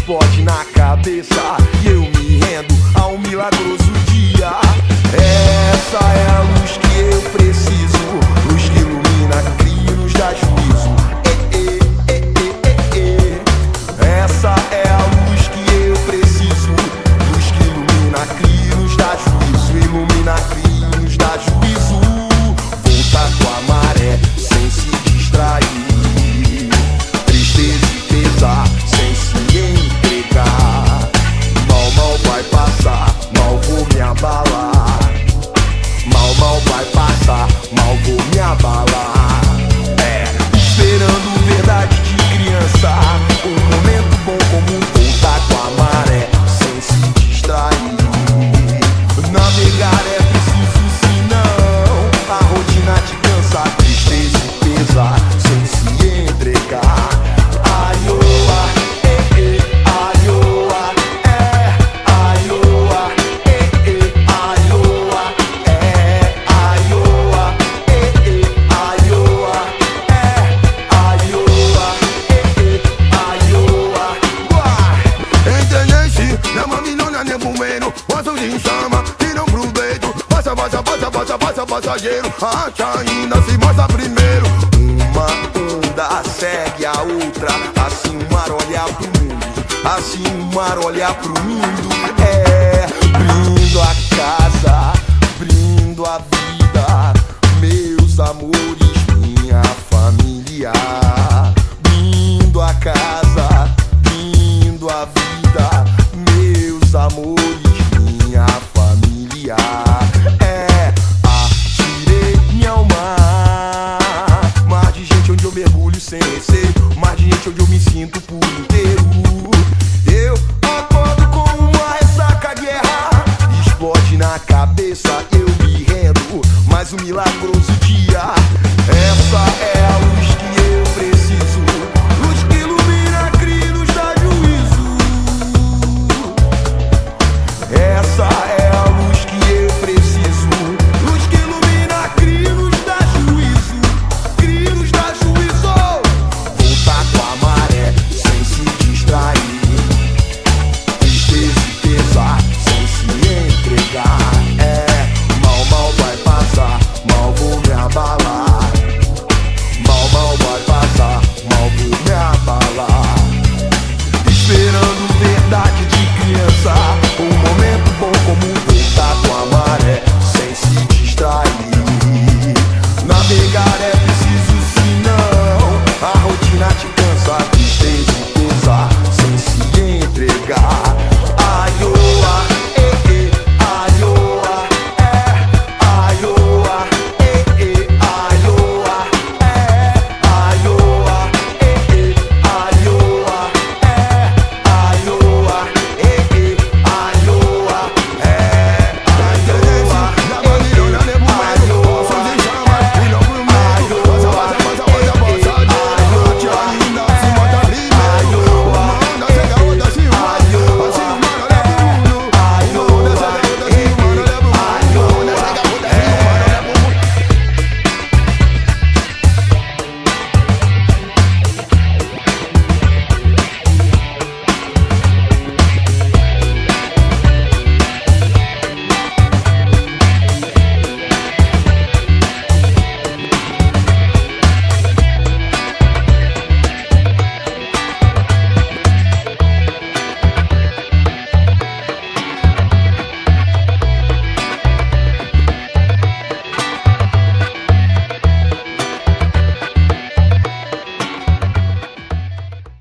explode na cabeça e eu me rendo ao milagroso dia. Essa é a luz que eu preciso, luz que ilumina, cria e nos dá juízo. Essa é a luz que eu preciso, luz que ilumina, cria e nos dá juízo. Ilumina, cria e nos dá juízo. Volta com a maré sem se distrair, tristeza e pesar sem se entregar. Mal vai passar, mal vou me abalar. Mal vai passar, mal vou me abalar. Esperando verdade de criança, um momento bom como voltar com a maré sem se distrair. Navegar é preciso, senão a rotina te cansa, tristeza e pesar sem se entregar. Aioa, aioa, aioa, aioa, aioa, aioa, aioa. Internet, na mamilona, nem fumeno, posso de chama, tiram proveito. Passa, passageiro, acha ainda se mostra primeiro. Uma onda segue a outra, assim o mar olha pro mundo, assim o mar olha pro mundo. Brindo a casa, brindo a vida, meus amores, minha família. Brindo a casa, brindo a vida, meus amores, minha família.